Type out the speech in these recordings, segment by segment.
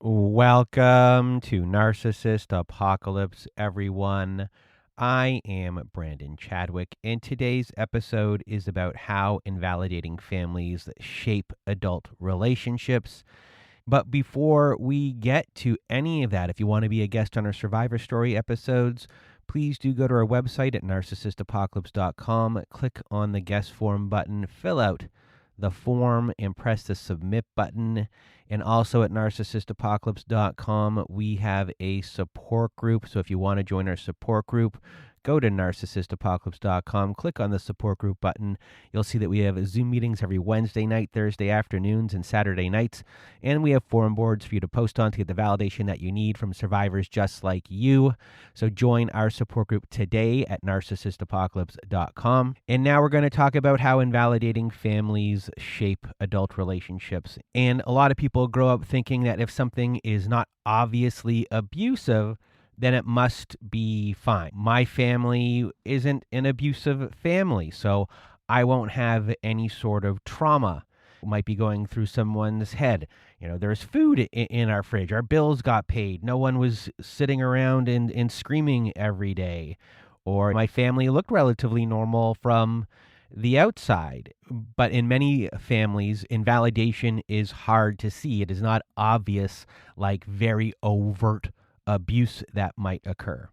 Welcome to Narcissist Apocalypse, everyone. I am Brandon Chadwick, and today's episode is about how invalidating families shape adult relationships. But before we get to any of that, if you want to be a guest on our Survivor Story episodes, please do go to our website at narcissistapocalypse.com, click on the guest form button, fill out the form, and press the submit button. And also at narcissistapocalypse.com, we have a support group. So if you want to join our support group, go to narcissistapocalypse.com, click on the support group button. You'll see that we have Zoom meetings every Wednesday night, Thursday afternoons, and Saturday nights. And we have forum boards for you to post on to get the validation that you need from survivors just like you. So join our support group today at narcissistapocalypse.com. And now we're going to talk about how invalidating families shape adult relationships. And a lot of people grow up thinking that if something is not obviously abusive, then it must be fine. My family isn't an abusive family, so I won't have any sort of trauma might be going through someone's head. There's food in our fridge. Our bills got paid. No one was sitting around and screaming every day. Or my family looked relatively normal from the outside. But in many families, invalidation is hard to see. It is not obvious, like very overt abuse that might occur.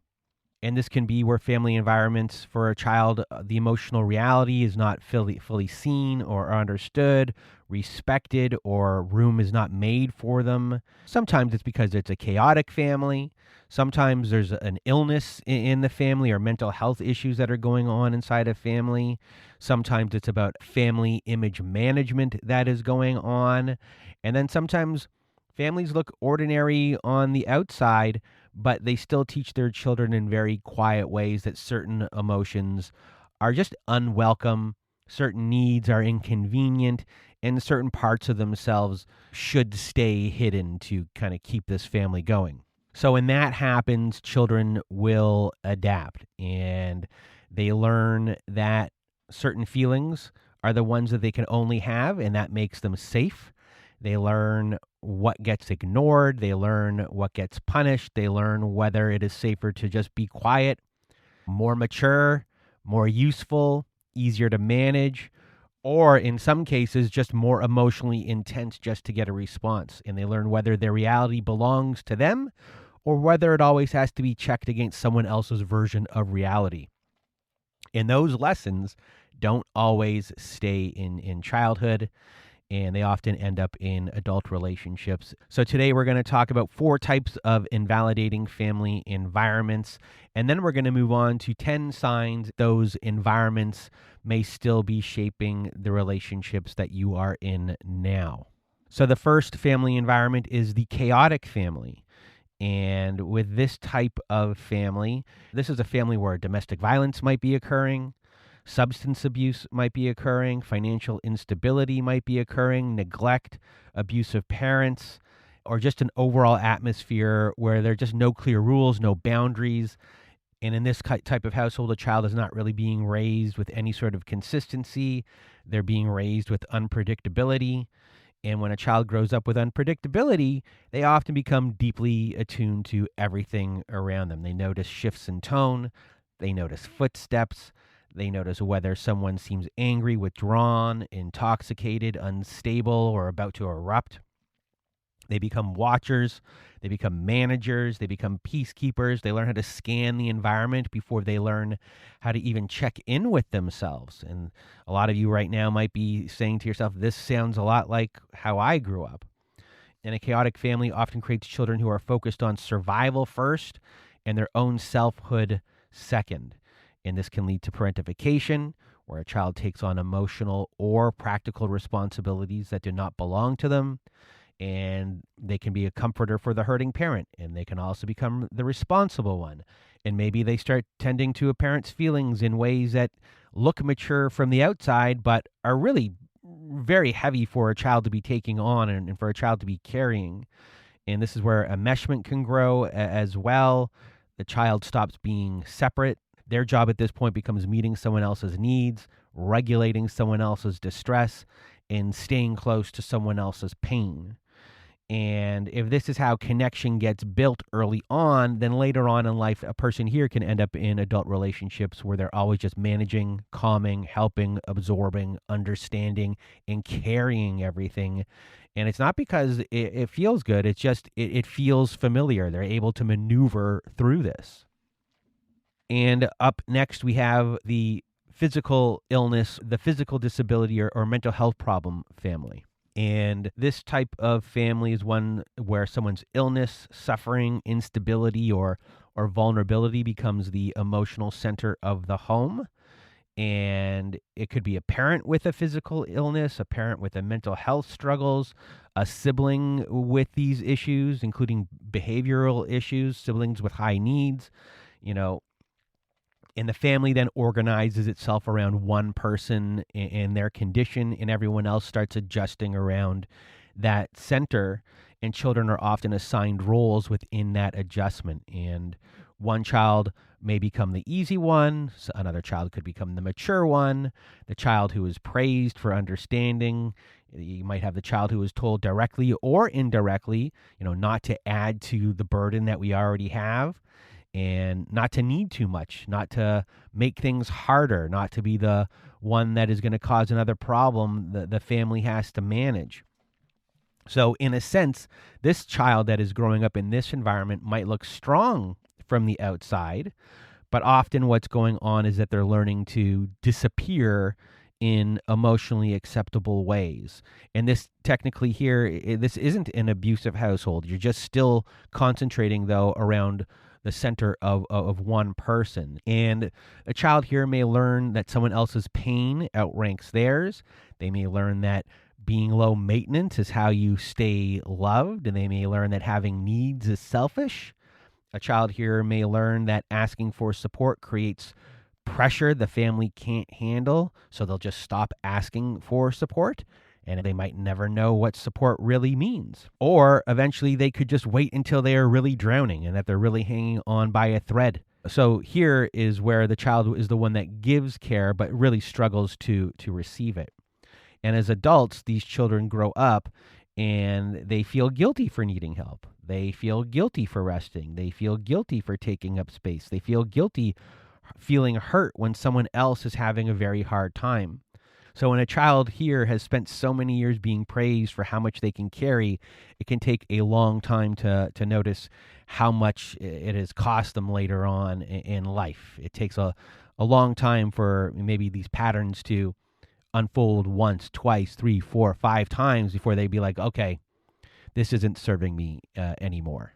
And this can be where family environments for a child, the emotional reality is not fully seen or understood, respected, or room is not made for them. Sometimes it's because it's a chaotic family. Sometimes there's an illness in the family or mental health issues that are going on inside a family. Sometimes it's about family image management that is going on. And then sometimes families look ordinary on the outside, but they still teach their children in very quiet ways that certain emotions are just unwelcome, certain needs are inconvenient, and certain parts of themselves should stay hidden to kind of keep this family going. So when that happens, children will adapt, and they learn that certain feelings are the ones that they can only have, and that makes them safe. They learn what gets ignored. They learn what gets punished. They learn whether it is safer to just be quiet, more mature, more useful, easier to manage, or in some cases, just more emotionally intense just to get a response. And they learn whether their reality belongs to them or whether it always has to be checked against someone else's version of reality. And those lessons don't always stay in childhood, and they often end up in adult relationships. So today we're going to talk about 4 types of invalidating family environments, and then we're going to move on to 10 signs those environments may still be shaping the relationships that you are in now. So the first family environment is the chaotic family. And with this type of family, this is a family where domestic violence might be occurring, substance abuse might be occurring, financial instability might be occurring, neglect, abusive parents, or just an overall atmosphere where there are just no clear rules, no boundaries. And in this type of household, a child is not really being raised with any sort of consistency. They're being raised with unpredictability. And when a child grows up with unpredictability, they often become deeply attuned to everything around them. They notice shifts in tone. They notice footsteps. They notice whether someone seems angry, withdrawn, intoxicated, unstable, or about to erupt. They become watchers. They become managers. They become peacekeepers. They learn how to scan the environment before they learn how to even check in with themselves. And a lot of you right now might be saying to yourself, this sounds a lot like how I grew up. And a chaotic family often creates children who are focused on survival first and their own selfhood second. And this can lead to parentification, where a child takes on emotional or practical responsibilities that do not belong to them. And they can be a comforter for the hurting parent, and they can also become the responsible one. And maybe they start tending to a parent's feelings in ways that look mature from the outside, but are really very heavy for a child to be taking on and for a child to be carrying. And this is where enmeshment can grow as well. The child stops being separate. Their job at this point becomes meeting someone else's needs, regulating someone else's distress, and staying close to someone else's pain. And if this is how connection gets built early on, then later on in life, a person here can end up in adult relationships where they're always just managing, calming, helping, absorbing, understanding, and carrying everything. And it's not because it feels good, it's just it feels familiar. They're able to maneuver through this. And up next, we have the physical illness, the physical disability or mental health problem family. And this type of family is one where someone's illness, suffering, instability, or vulnerability becomes the emotional center of the home. And it could be a parent with a physical illness, a parent with a mental health struggles, a sibling with these issues, including behavioral issues, siblings with high needs, you know, and the family then organizes itself around one person and their condition, and everyone else starts adjusting around that center. And children are often assigned roles within that adjustment. And one child may become the easy one, so another child could become the mature one, the child who is praised for understanding. You might have the child who is told directly or indirectly, not to add to the burden that we already have, and not to need too much, not to make things harder, not to be the one that is going to cause another problem the family has to manage. So in a sense, this child that is growing up in this environment might look strong from the outside, but often what's going on is that they're learning to disappear in emotionally acceptable ways. And this technically here, this isn't an abusive household. You're just still concentrating, though, around the center of one person. And a child here may learn that someone else's pain outranks theirs. They may learn that being low maintenance is how you stay loved, and they may learn that having needs is selfish. A child here may learn that asking for support creates pressure the family can't handle, so they'll just stop asking for support. And they might never know what support really means. Or eventually they could just wait until they are really drowning and that they're really hanging on by a thread. So here is where the child is the one that gives care but really struggles to receive it. And as adults, these children grow up and they feel guilty for needing help. They feel guilty for resting. They feel guilty for taking up space. They feel guilty feeling hurt when someone else is having a very hard time. So when a child here has spent so many years being praised for how much they can carry, it can take a long time to notice how much it has cost them later on in life. It takes a long time for maybe these patterns to unfold once, twice, 3, 4, 5 times before they be like, okay, this isn't serving me anymore.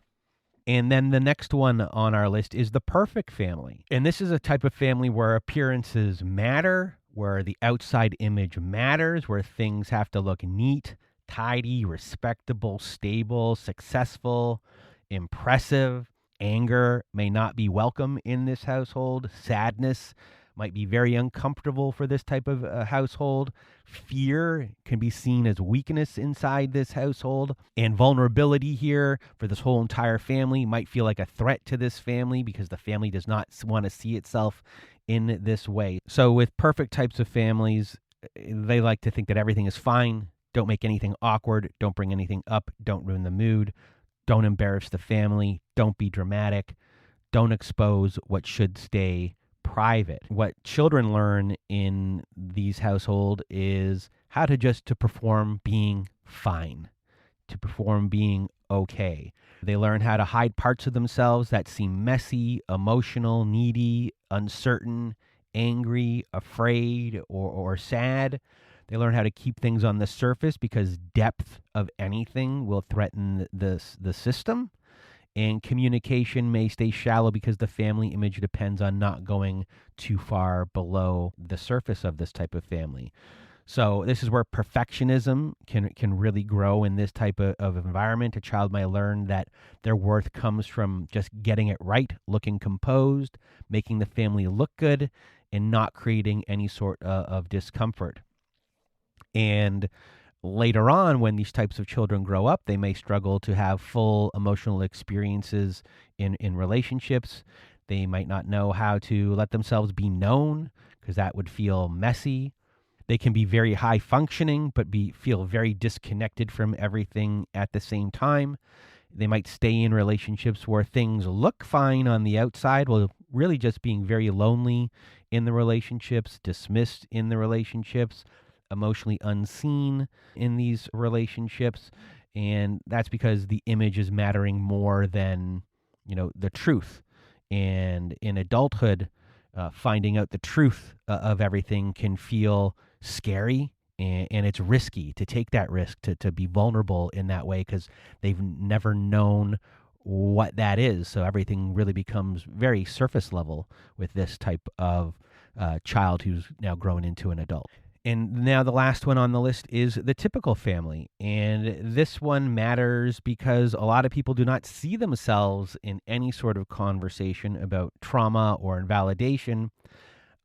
And then the next one on our list is the perfect family. And this is a type of family where appearances matter, where the outside image matters, where things have to look neat, tidy, respectable, stable, successful, impressive. Anger may not be welcome in this household. Sadness might be very uncomfortable for this type of household. Fear can be seen as weakness inside this household. And vulnerability here for this whole entire family might feel like a threat to this family because the family does not want to see itself in this way. So with perfect types of families, they like to think that everything is fine. Don't make anything awkward. Don't bring anything up. Don't ruin the mood. Don't embarrass the family. Don't be dramatic. Don't expose what should stay private. What children learn in these households is how to perform being fine, to perform being okay. They learn how to hide parts of themselves that seem messy, emotional, needy, uncertain, angry, afraid, or sad. They learn how to keep things on the surface because depth of anything will threaten the system. And communication may stay shallow because the family image depends on not going too far below the surface of this type of family. So this is where perfectionism can really grow in this type of environment. A child might learn that their worth comes from just getting it right, looking composed, making the family look good, and not creating any sort of discomfort. And later on, when these types of children grow up, they may struggle to have full emotional experiences in relationships. They might not know how to let themselves be known because that would feel messy. They can be very high functioning, but feel very disconnected from everything at the same time. They might stay in relationships where things look fine on the outside, while really just being very lonely in the relationships, dismissed in the relationships, emotionally unseen in these relationships. And that's because the image is mattering more than, the truth. And in adulthood, finding out the truth of everything can feel scary, and it's risky to take that risk, to be vulnerable in that way, because they've never known what that is. So everything really becomes very surface level with this type of child who's now grown into an adult. And now the last one on the list is the typical family. And this one matters because a lot of people do not see themselves in any sort of conversation about trauma or invalidation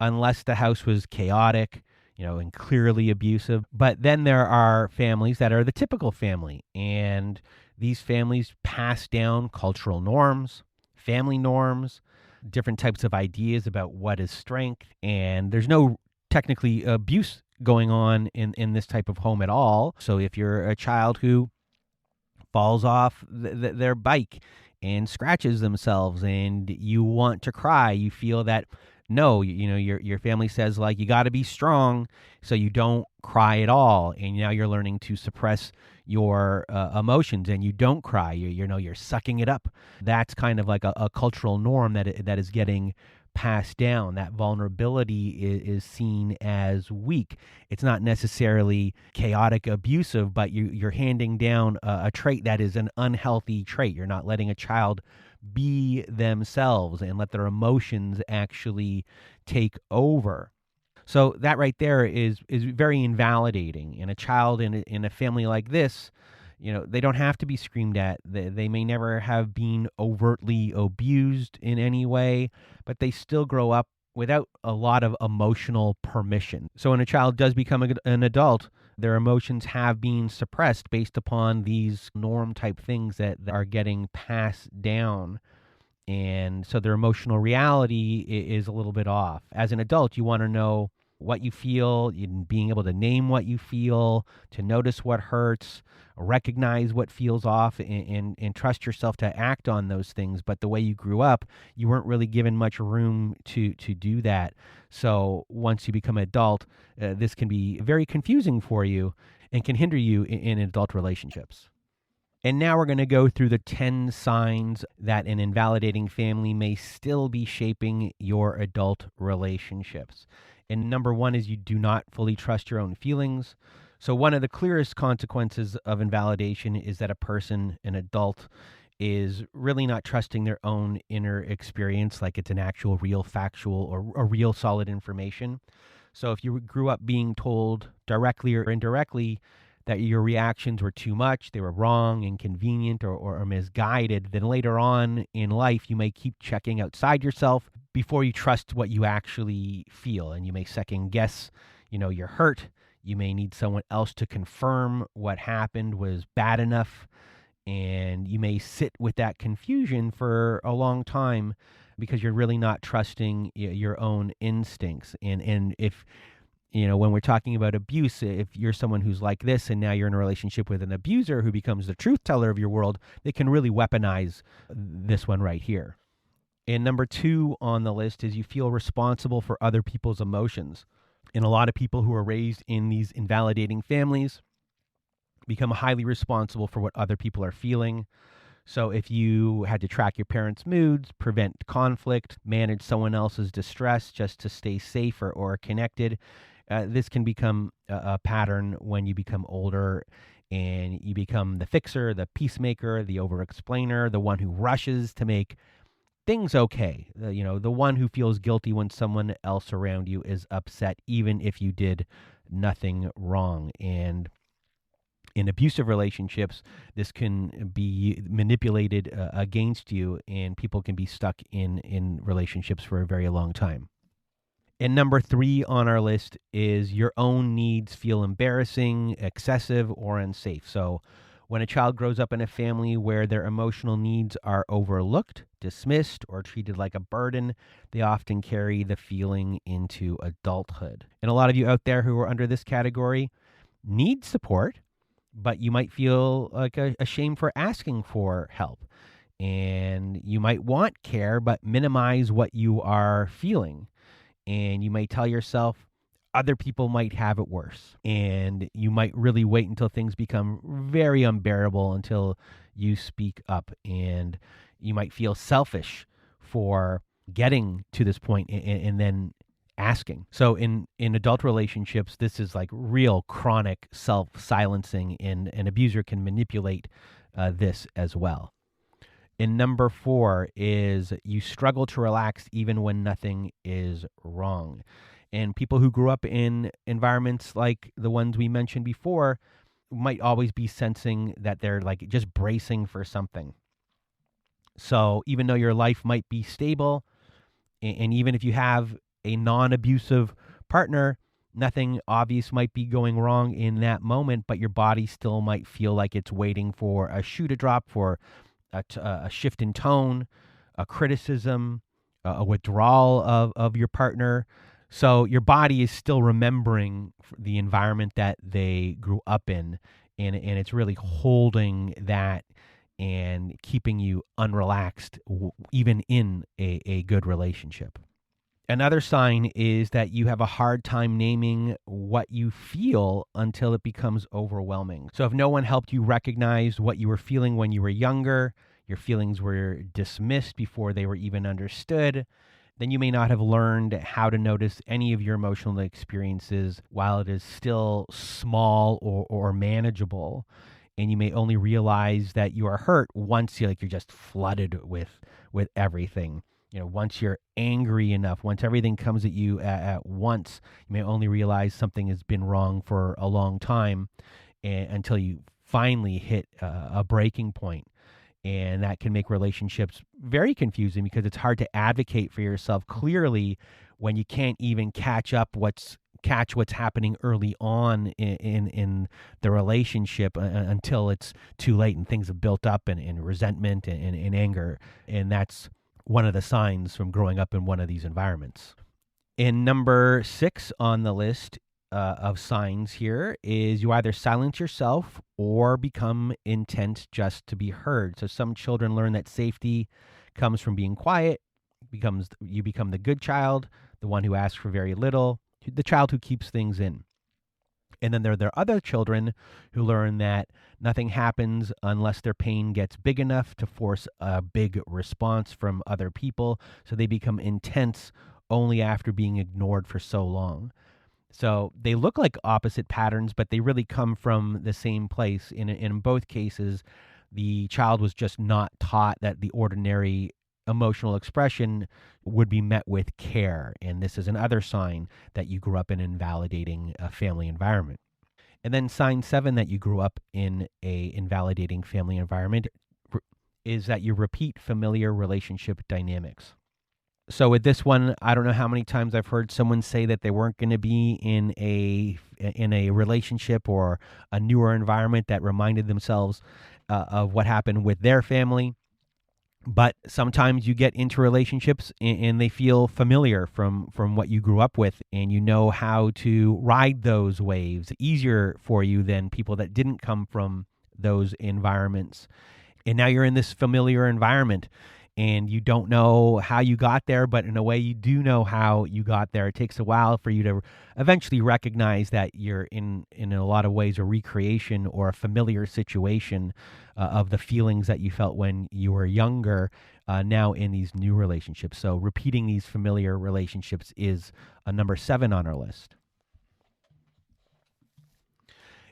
unless the house was chaotic, and clearly abusive. But then there are families that are the typical family. And these families pass down cultural norms, family norms, different types of ideas about what is strength. And there's no technically abuse going on in this type of home at all. So if you're a child who falls off their bike and scratches themselves and you want to cry, you feel that no, your family says, like, you got to be strong, so you don't cry at all, and now you're learning to suppress your emotions, and you don't cry. You're sucking it up. That's kind of like a cultural norm that is getting passed down. That vulnerability is seen as weak. It's not necessarily chaotic, abusive, but you're handing down a trait that is an unhealthy trait. You're not letting a child be themselves and let their emotions actually take over. So that right there is very invalidating. And a child in a family like this, they don't have to be screamed at. They may never have been overtly abused in any way, but they still grow up without a lot of emotional permission. So when a child does become an adult, their emotions have been suppressed based upon these norm type things that are getting passed down. And so their emotional reality is a little bit off. As an adult, you want to know what you feel, being able to name what you feel, to notice what hurts, recognize what feels off, and trust yourself to act on those things. But the way you grew up, you weren't really given much room to do that. So once you become an adult, this can be very confusing for you and can hinder you in adult relationships. And now we're going to go through the 10 signs that an invalidating family may still be shaping your adult relationships. And number one is you do not fully trust your own feelings. So one of the clearest consequences of invalidation is that a person, an adult, is really not trusting their own inner experience, like it's an actual real factual or a real solid information. So if you grew up being told directly or indirectly that your reactions were too much, they were wrong, inconvenient, or misguided, then later on in life, you may keep checking outside yourself before you trust what you actually feel. And you may second guess, you're hurt. You may need someone else to confirm what happened was bad enough. And you may sit with that confusion for a long time because you're really not trusting your own instincts. And if when we're talking about abuse, if you're someone who's like this and now you're in a relationship with an abuser who becomes the truth teller of your world, they can really weaponize this one right here. And number two on the list is you feel responsible for other people's emotions. And a lot of people who are raised in these invalidating families become highly responsible for what other people are feeling. So if you had to track your parents' moods, prevent conflict, manage someone else's distress just to stay safe or connected, this can become a pattern when you become older and you become the fixer, the peacemaker, the over-explainer, the one who rushes to make things okay. The one who feels guilty when someone else around you is upset, even if you did nothing wrong. And in abusive relationships, this can be manipulated against you, and people can be stuck in relationships for a very long time. And number three on our list is your own needs feel embarrassing, excessive, or unsafe. So When a child grows up in a family where their emotional needs are overlooked, dismissed, or treated like a burden, they often carry the feeling into adulthood. And a lot of you out there who are under this category need support, but you might feel like ashamed for asking for help. And you might want care, but minimize what you are feeling. And you may tell yourself, other people might have it worse. And you might really wait until things become very unbearable until you speak up. And you might feel selfish for getting to this point and then asking. So in adult relationships, this is like real chronic self-silencing, and an abuser can manipulate this as well. And number 4 is you struggle to relax even when nothing is wrong. And people who grew up in environments like the ones we mentioned before might always be sensing that they're like just bracing for something. So even though your life might be stable, and even if you have a non-abusive partner, nothing obvious might be going wrong in that moment, but your body still might feel like it's waiting for a shoe to drop, for a shift in tone, a criticism, a withdrawal of your partner. So your body is still remembering the environment that they grew up in, and it's really holding that and keeping you unrelaxed, even in a good relationship. Another sign is that you have a hard time naming what you feel until it becomes overwhelming. So if no one helped you recognize what you were feeling when you were younger, your feelings were dismissed before they were even understood, then you may not have learned how to notice any of your emotional experiences while it is still small or manageable. And you may only realize that you are hurt once you're just flooded with everything. Once you're angry enough, once everything comes at you at once, you may only realize something has been wrong for a long time, until you finally hit a breaking point. And that can make relationships very confusing because it's hard to advocate for yourself clearly when you can't even catch what's happening early on in the relationship until it's too late and things have built up in resentment and anger. And that's one of the signs from growing up in one of these environments. And number 6 on the list of signs here is you either silence yourself or become intent just to be heard. So some children learn that safety comes from being quiet. You become the good child, the one who asks for very little, the child who keeps things in. And then there are other children who learn that nothing happens unless their pain gets big enough to force a big response from other people. So they become intense only after being ignored for so long. So they look like opposite patterns, but they really come from the same place. In both cases, the child was just not taught that the ordinary emotional expression would be met with care. And this is another sign that you grew up in an invalidating family environment. And then sign 7 that you grew up in a invalidating family environment is that you repeat familiar relationship dynamics. So with this one, I don't know how many times I've heard someone say that they weren't going to be in a relationship or a newer environment that reminded themselves of what happened with their family. But sometimes you get into relationships and they feel familiar from what you grew up with, and you know how to ride those waves easier for you than people that didn't come from those environments. And now you're in this familiar environment and you don't know how you got there, but in a way you do know how you got there. It takes a while for you to eventually recognize that you're in a lot of ways a recreation or a familiar situation of the feelings that you felt when you were younger, now in these new relationships. So repeating these familiar relationships is a number 7 on our list.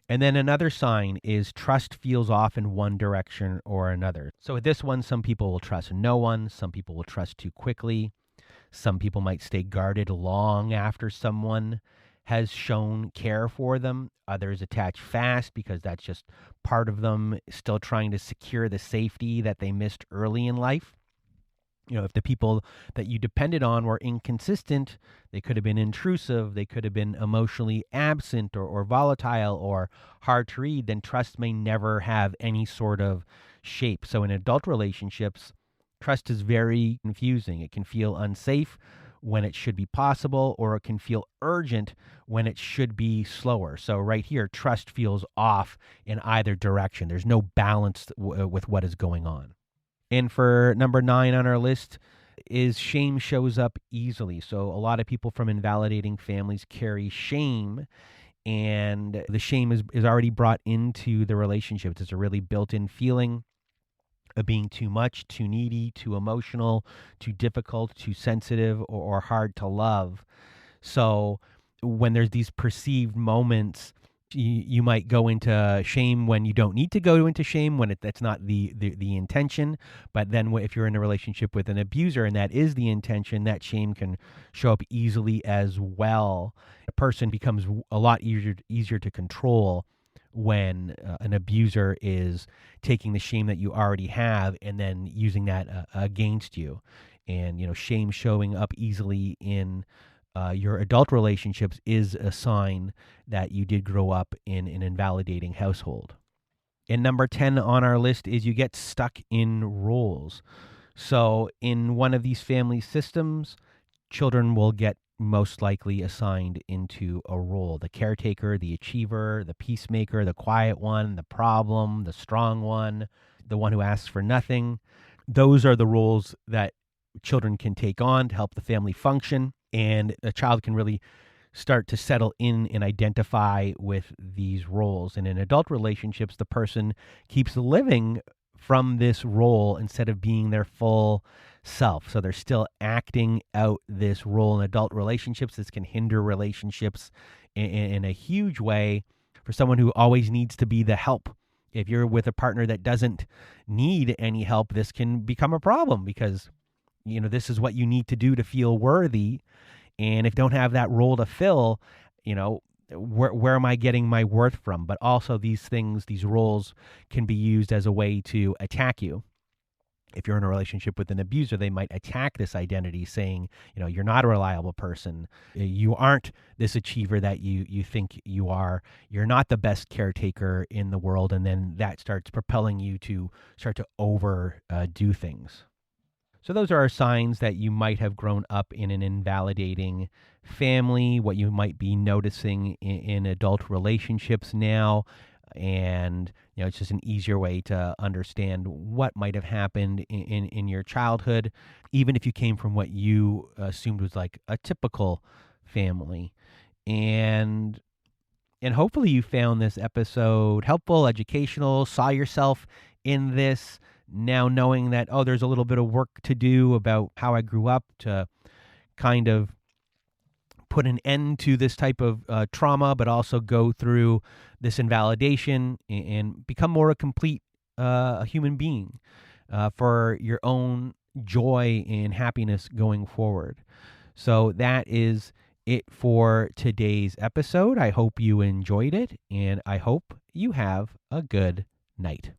And then another sign is trust feels off in one direction or another. So with this one, some people will trust no one. Some people will trust too quickly. Some people might stay guarded long after someone has shown care for them. Others attach fast because that's just part of them still trying to secure the safety that they missed early in life. If the people that you depended on were inconsistent, they could have been intrusive, they could have been emotionally absent or volatile or hard to read, then trust may never have any sort of shape. So in adult relationships, trust is very confusing. It can feel unsafe when it should be possible, or it can feel urgent when it should be slower. So right here, trust feels off in either direction. There's no balance with what is going on. And for number 9 on our list is shame shows up easily. So a lot of people from invalidating families carry shame, and the shame is already brought into the relationship. It's a really built-in feeling of being too much, too needy, too emotional, too difficult, too sensitive, or hard to love. So when there's these perceived moments, you might go into shame when you don't need to go into shame, when that's not the intention. But then if you're in a relationship with an abuser and that is the intention, that shame can show up easily as well. A person becomes a lot easier to control when an abuser is taking the shame that you already have and then using that against you. And shame showing up easily in your adult relationships is a sign that you did grow up in an invalidating household. And number 10 on our list is you get stuck in roles. So in one of these family systems, children will get most likely assigned into a role: the caretaker, the achiever, the peacemaker, the quiet one, the problem, the strong one, the one who asks for nothing. Those are the roles that children can take on to help the family function, and a child can really start to settle in and identify with these roles. And in adult relationships, the person keeps living from this role instead of being their full self. So they're still acting out this role in adult relationships. This can hinder relationships in a huge way for someone who always needs to be the help. If you're with a partner that doesn't need any help, this can become a problem because this is what you need to do to feel worthy. And if you don't have that role to fill, where am I getting my worth from? But also these roles can be used as a way to attack you. If you're in a relationship with an abuser, they might attack this identity saying, you're not a reliable person. You aren't this achiever that you think you are. You're not the best caretaker in the world. And then that starts propelling you to start to overdo things. So those are signs that you might have grown up in an invalidating family, what you might be noticing in adult relationships now. And, it's just an easier way to understand what might have happened in your childhood, even if you came from what you assumed was like a typical family. And hopefully you found this episode helpful, educational, saw yourself in this. Now knowing that, there's a little bit of work to do about how I grew up to kind of put an end to this type of trauma, but also go through this invalidation and become more a complete a human being for your own joy and happiness going forward. So that is it for today's episode. I hope you enjoyed it, and I hope you have a good night.